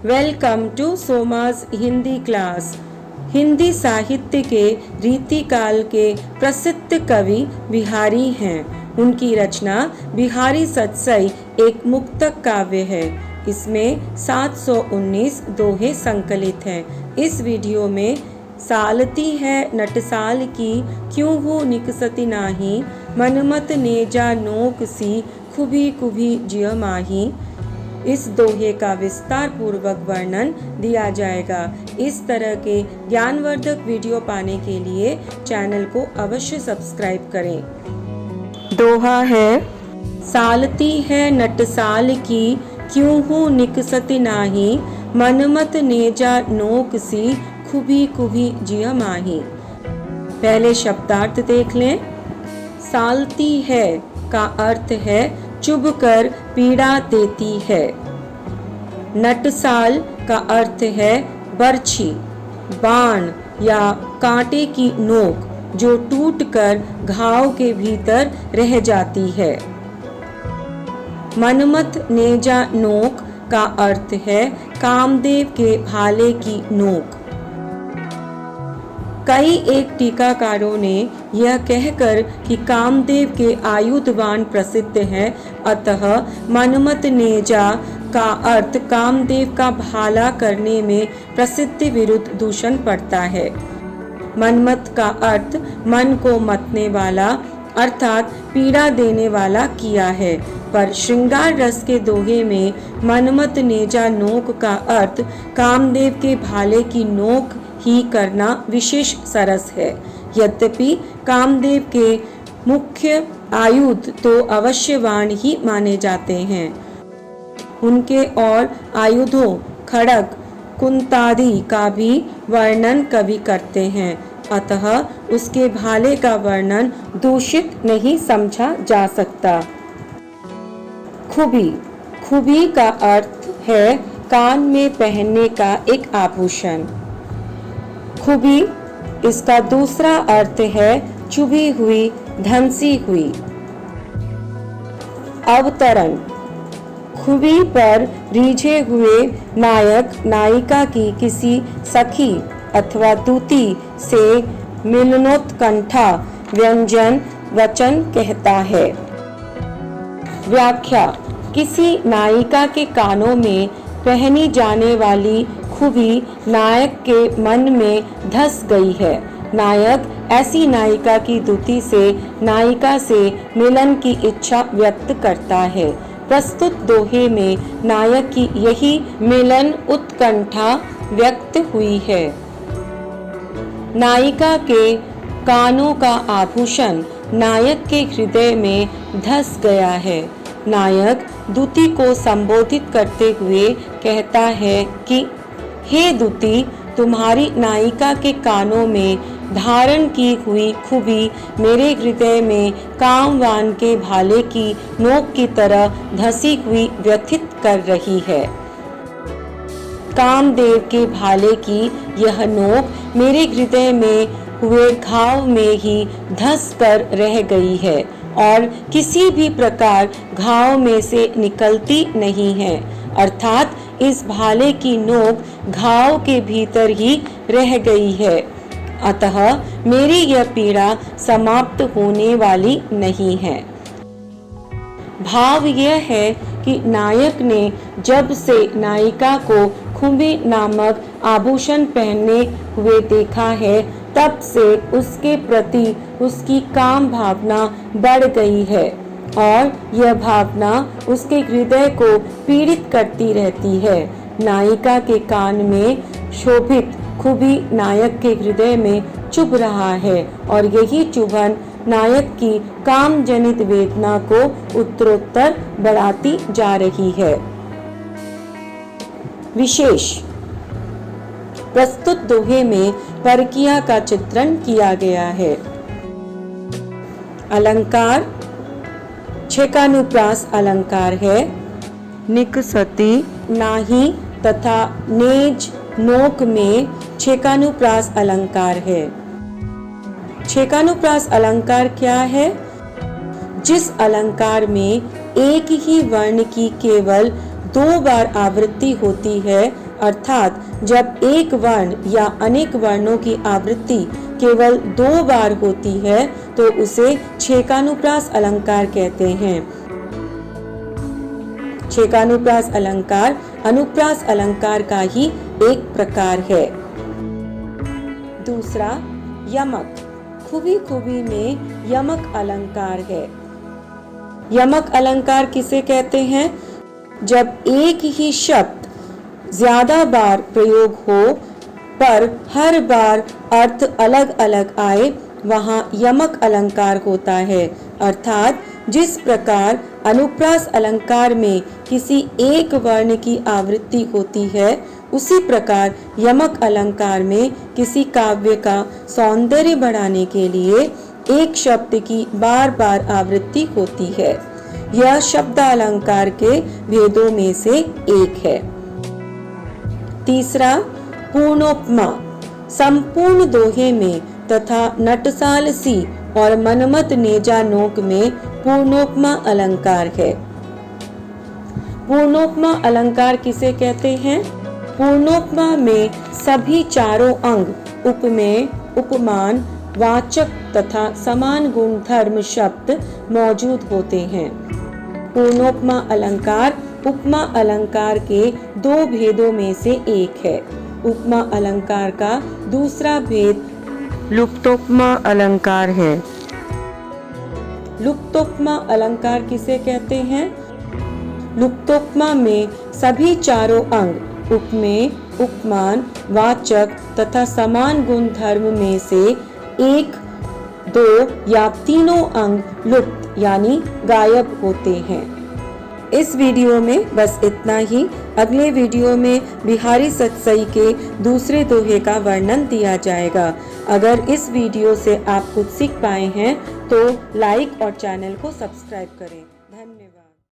Welcome to Somaj Hindi class. Hindi साहित्य के रीतिकाल के प्रसिद्ध कवि बिहारी हैं। उनकी रचना बिहारी सतसई एक मुक्तक काव्य है। इसमें 719 दोहे संकलित हैं। इस वीडियो में सालती है नटसाल की, क्यों हो निकसती नाही, मनमत नेजा नोक सी, खुभी खुभी जिय माही। इस दोहे का विस्तार पूर्वक वर्णन दिया जाएगा। इस तरह के ज्ञानवर्धक वीडियो पाने के लिए चैनल को अवश्य सब्सक्राइब करें। दोहा है, सालती है नटसाल की, क्यों हूँ निकसती नाही, मनमत नेजा नोक सी, खुभी खुभी जिय माही। पहले शब्दार्थ देख लें। सालती है का अर्थ है चुभ कर पीड़ा देती है। नटसाल का अर्थ है बरछी, बाण या कांटे की नोक जो टूटकर घाव के भीतर रह जाती है। मनमत नेजा नोक का अर्थ है कामदेव के भाले की नोक। कई एक टीकाकारों ने यह कहकर कि कामदेव के आयुधवान प्रसिद्ध हैं, अतः मनमत नेजा का अर्थ कामदेव का भाला करने में प्रसिद्ध विरुद्ध दूषण पड़ता है। मनमत का अर्थ मन को मतने वाला अर्थात पीड़ा देने वाला किया है, पर श्रृंगार रस के दोहे में मनमत नेजा नोक का अर्थ कामदेव के भाले की नोक ही करना विशेष सरस है। यद्यपि कामदेव के मुख्य आयुध तो अवश्यवान ही माने जाते हैं। उनके और आयुधों खड़ग कुंतादि का भी वर्णन कवि करते हैं, अतः उसके भाले का वर्णन दूषित नहीं समझा जा सकता। खुबी, खुबी का अर्थ है कान में पहनने का एक आभूषण। खुबी इसका दूसरा अर्थ है चुभी हुई, धंसी हुई। अवतरण, खुबी पर रीझे हुए नायक नायिका की किसी सखी अथवा दूती से मिलनोत्कंठा व्यंजन वचन कहता है। व्याख्या, किसी नायिका के कानों में पहनी जाने वाली खुबी नायक के मन में धस गई है। नायक ऐसी नायिका की दूती से नायिका से मिलन की इच्छा व्यक्त करता है। प्रस्तुत दोहे में नायक की यही मिलन उत्कंठा व्यक्त हुई है। नायिका के कानों का आभूषण नायक के हृदय में धस गया है। नायक दूती को संबोधित करते हुए कहता है कि हे दूती, तुम्हारी नायिका के कानों में धारण की हुई खुबी मेरे हृदय में कामवान के भाले की नोक की तरह धसी हुई व्यथित कर रही है। कामदेव के भाले की यह नोक मेरे हृदय में हुए घाव में ही धस कर रह गई है और किसी भी प्रकार घाव में से निकलती नहीं है, अर्थात इस भाले की नोक घाव के भीतर ही रह गई है। अतः मेरी यह पीड़ा समाप्त होने वाली नहीं है। भाव यह है कि नायक ने जब से नायिका को खुबी नामक आभूषण पहने हुए देखा है, तब से उसके प्रति उसकी काम भावना बढ़ गई है और यह भावना उसके हृदय को पीड़ित करती रहती है। नायिका के कान में शोभित खुबी नायक के हृदय में चुभ रहा है और यही चुभन नायक की काम जनित वेदना को उत्तरोत्तर बढ़ाती जा रही है। विशेष, प्रस्तुत दोहे में परकिया का चित्रण किया गया है। अलंकार छेकानुप्रास अलंकार है। निकसती, नाही तथा नेज नोक में छेकानुप्रास अलंकार है। छेकानुप्रास अलंकार क्या है? जिस अलंकार में एक ही वर्ण की केवल 2 बार आवृत्ति होती है अर्थात जब एक वर्ण या अनेक वर्णों की आवृत्ति केवल 2 बार होती है तो उसे छेकानुप्रास अलंकार कहते हैं। छेकानुप्रास अलंकार अनुप्रास अलंकार का ही एक प्रकार है। दूसरा, यमक। खुबी खुबी में यमक अलंकार है। यमक अलंकार किसे कहते हैं? जब एक ही शब्द ज्यादा बार प्रयोग हो पर हर बार अर्थ अलग अलग आए, वहां यमक अलंकार होता है। अर्थात जिस प्रकार अनुप्रास अलंकार में किसी एक वर्ण की आवृत्ति होती है, उसी प्रकार यमक अलंकार में किसी काव्य का सौंदर्य बढ़ाने के लिए एक शब्द की बार बार आवृत्ति होती है। यह शब्द अलंकार के भेदों में से एक है। तीसरा, पूर्णोपमा। संपूर्ण दोहे में तथा नटसाल सी और मनमत नेजा नोक में पूर्णोपमा अलंकार है। पूर्णोपमा अलंकार किसे कहते हैं? पूर्णोपमा में सभी चारों अंग उपमेय, उपमान, वाचक तथा समान गुण धर्म शब्द मौजूद होते हैं। पूर्णोपमा अलंकार उपमा अलंकार के 2 भेदों में से एक है। उपमा अलंकार का दूसरा भेद लुप्तोपमा अलंकार है। लुप्तोपमा अलंकार किसे कहते हैं? लुप्तोपमा में सभी चारों अंग उपमेय, उपमान, वाचक तथा समान गुण धर्म में से 1, 2 या तीनों अंग लुप्त यानी गायब होते हैं। इस वीडियो में बस इतना ही। अगले वीडियो में बिहारी सतसई के दूसरे दोहे का वर्णन दिया जाएगा। अगर इस वीडियो से आप कुछ सीख पाए हैं तो लाइक और चैनल को सब्सक्राइब करें। धन्यवाद।